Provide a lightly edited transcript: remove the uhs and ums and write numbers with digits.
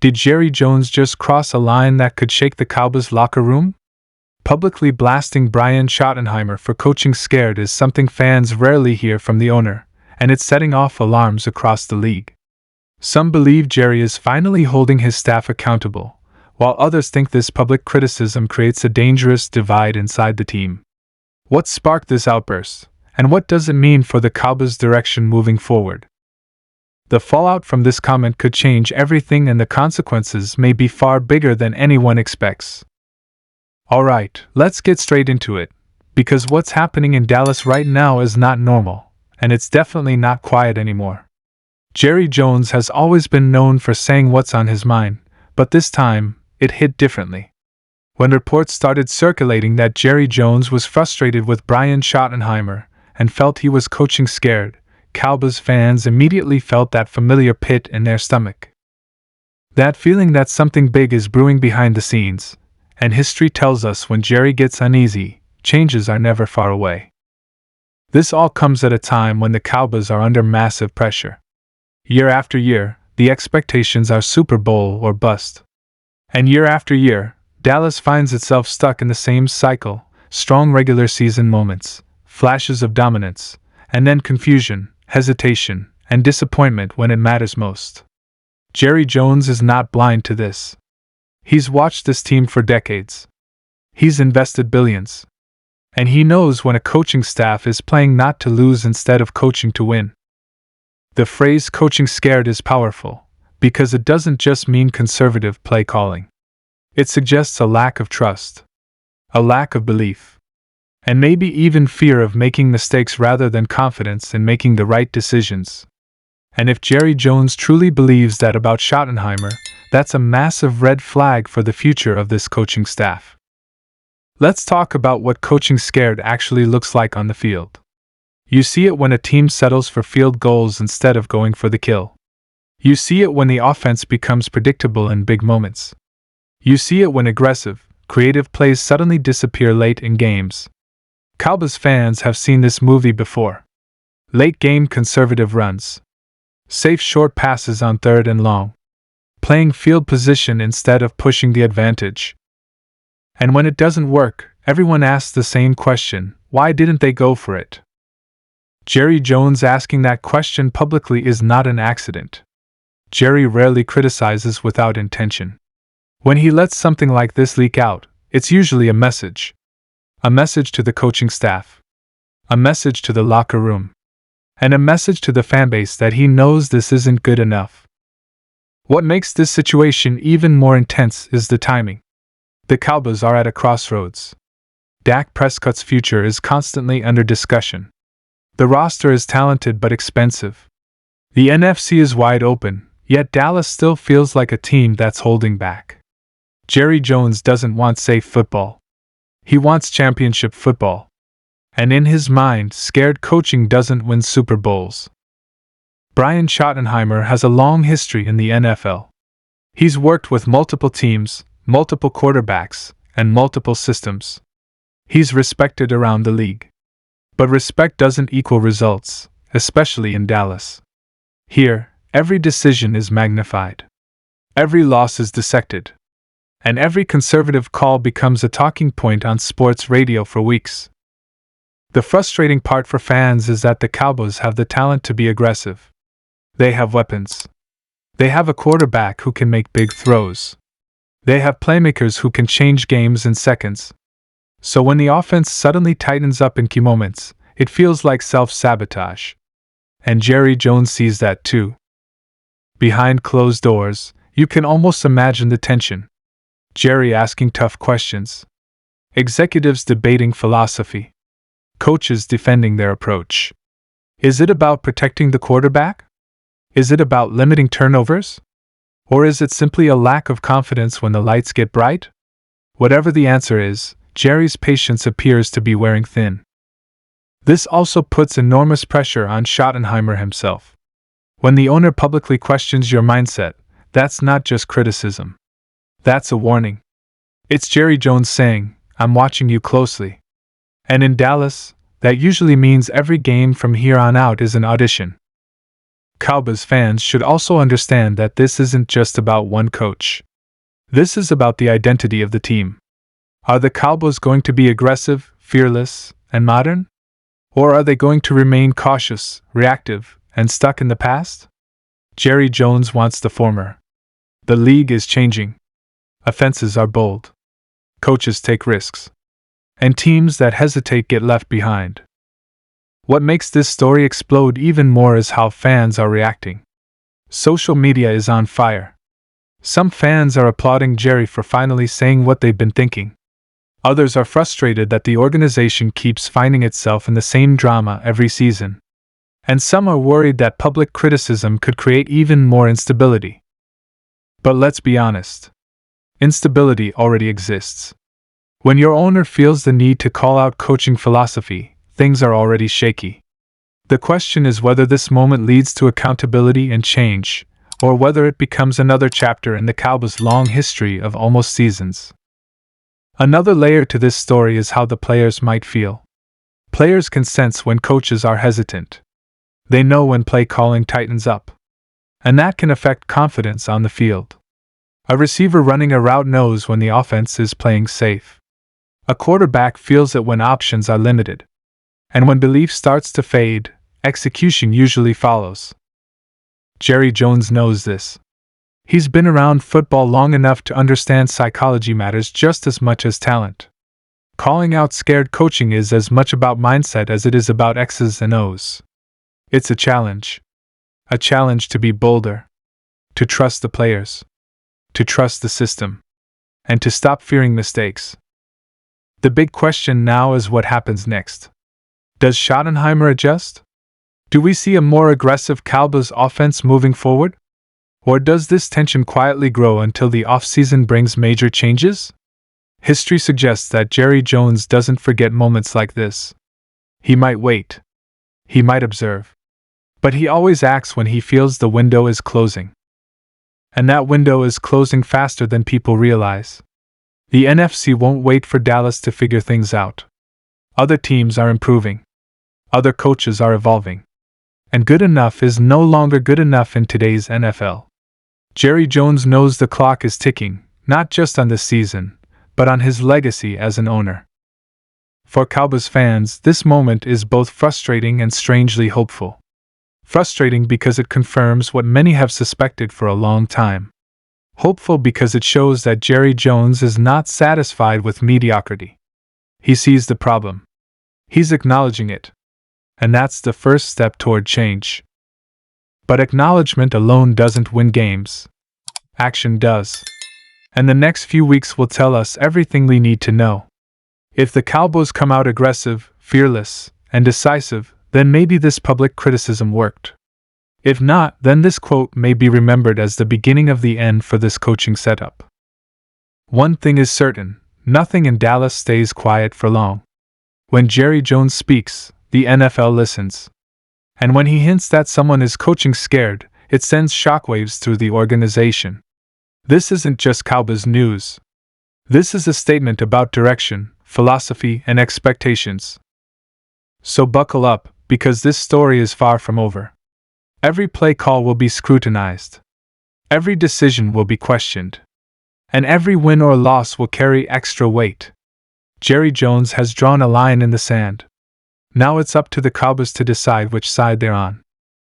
Did Jerry Jones just cross a line that could shake the Cowboys locker room? Publicly blasting Brian Schottenheimer for coaching scared is something fans rarely hear from the owner, and it's setting off alarms across the league. Some believe Jerry is finally holding his staff accountable, while others think this public criticism creates a dangerous divide inside the team. What sparked this outburst, and what does it mean for the Cowboys' direction moving forward? The fallout from this comment could change everything, and the consequences may be far bigger than anyone expects. Alright, let's get straight into it, because what's happening in Dallas right now is not normal, and it's definitely not quiet anymore. Jerry Jones has always been known for saying what's on his mind, but this time, it hit differently. When reports started circulating that Jerry Jones was frustrated with Brian Schottenheimer and felt he was coaching scared, Cowboys fans immediately felt that familiar pit in their stomach. That feeling that something big is brewing behind the scenes, and history tells us when Jerry gets uneasy, changes are never far away. This all comes at a time when the Cowboys are under massive pressure. Year after year, the expectations are Super Bowl or bust. And year after year, Dallas finds itself stuck in the same cycle: strong regular season moments, flashes of dominance, and then confusion, hesitation, and disappointment when it matters most. Jerry Jones is not blind to this. He's watched this team for decades. He's invested billions. And he knows when a coaching staff is playing not to lose instead of coaching to win. The phrase coaching scared is powerful, because it doesn't just mean conservative play calling. It suggests a lack of trust, a lack of belief, and maybe even fear of making mistakes rather than confidence in making the right decisions. And if Jerry Jones truly believes that about Schottenheimer, that's a massive red flag for the future of this coaching staff. Let's talk about what coaching scared actually looks like on the field. You see it when a team settles for field goals instead of going for the kill. You see it when the offense becomes predictable in big moments. You see it when aggressive, creative plays suddenly disappear late in games. Cowboys fans have seen this movie before. Late-game conservative runs. Safe short passes on 3rd and long. Playing field position instead of pushing the advantage. And when it doesn't work, everyone asks the same question: why didn't they go for it? Jerry Jones asking that question publicly is not an accident. Jerry rarely criticizes without intention. When he lets something like this leak out, it's usually a message. A message to the coaching staff. A message to the locker room. And a message to the fanbase that he knows this isn't good enough. What makes this situation even more intense is the timing. The Cowboys are at a crossroads. Dak Prescott's future is constantly under discussion. The roster is talented but expensive. The NFC is wide open, yet Dallas still feels like a team that's holding back. Jerry Jones doesn't want safe football. He wants championship football. And in his mind, scared coaching doesn't win Super Bowls. Brian Schottenheimer has a long history in the NFL. He's worked with multiple teams, multiple quarterbacks, and multiple systems. He's respected around the league. But respect doesn't equal results, especially in Dallas. Here, every decision is magnified. Every loss is dissected. And every conservative call becomes a talking point on sports radio for weeks. The frustrating part for fans is that the Cowboys have the talent to be aggressive. They have weapons. They have a quarterback who can make big throws. They have playmakers who can change games in seconds. So when the offense suddenly tightens up in key moments, it feels like self-sabotage. And Jerry Jones sees that too. Behind closed doors, you can almost imagine the tension. Jerry asking tough questions. Executives debating philosophy. Coaches defending their approach. Is it about protecting the quarterback? Is it about limiting turnovers? Or is it simply a lack of confidence when the lights get bright? Whatever the answer is, Jerry's patience appears to be wearing thin. This also puts enormous pressure on Schottenheimer himself. When the owner publicly questions your mindset, that's not just criticism. That's a warning. It's Jerry Jones saying, "I'm watching you closely." And in Dallas, that usually means every game from here on out is an audition. Cowboys fans should also understand that this isn't just about one coach. This is about the identity of the team. Are the Cowboys going to be aggressive, fearless, and modern? Or are they going to remain cautious, reactive, and stuck in the past? Jerry Jones wants the former. The league is changing. Offenses are bold. Coaches take risks. And teams that hesitate get left behind. What makes this story explode even more is how fans are reacting. Social media is on fire. Some fans are applauding Jerry for finally saying what they've been thinking. Others are frustrated that the organization keeps finding itself in the same drama every season. And some are worried that public criticism could create even more instability. But let's be honest. Instability already exists. When your owner feels the need to call out coaching philosophy, things are already shaky. The question is whether this moment leads to accountability and change, or whether it becomes another chapter in the Cowboys' long history of almost seasons. Another layer to this story is how the players might feel. Players can sense when coaches are hesitant. They know when play calling tightens up. And that can affect confidence on the field. A receiver running a route knows when the offense is playing safe. A quarterback feels it when options are limited. And when belief starts to fade, execution usually follows. Jerry Jones knows this. He's been around football long enough to understand psychology matters just as much as talent. Calling out scared coaching is as much about mindset as it is about X's and O's. It's a challenge. A challenge to be bolder. To trust the players. To trust the system. And to stop fearing mistakes. The big question now is what happens next. Does Schottenheimer adjust? Do we see a more aggressive Cowboys offense moving forward? Or does this tension quietly grow until the offseason brings major changes? History suggests that Jerry Jones doesn't forget moments like this. He might wait. He might observe. But he always acts when he feels the window is closing. And that window is closing faster than people realize. The NFC won't wait for Dallas to figure things out. Other teams are improving. Other coaches are evolving. And good enough is no longer good enough in today's NFL. Jerry Jones knows the clock is ticking, not just on this season, but on his legacy as an owner. For Cowboys fans, this moment is both frustrating and strangely hopeful. Frustrating because it confirms what many have suspected for a long time. Hopeful because it shows that Jerry Jones is not satisfied with mediocrity. He sees the problem. He's acknowledging it. And that's the first step toward change. But acknowledgement alone doesn't win games. Action does. And the next few weeks will tell us everything we need to know. If the Cowboys come out aggressive, fearless, and decisive, then maybe this public criticism worked. If not, then this quote may be remembered as the beginning of the end for this coaching setup. One thing is certain, nothing in Dallas stays quiet for long. When Jerry Jones speaks, the NFL listens. And when he hints that someone is coaching scared, it sends shockwaves through the organization. This isn't just Cowboys news. This is a statement about direction, philosophy, and expectations. So buckle up, because this story is far from over. Every play call will be scrutinized. Every decision will be questioned. And every win or loss will carry extra weight. Jerry Jones has drawn a line in the sand. Now it's up to the Cowboys to decide which side they're on.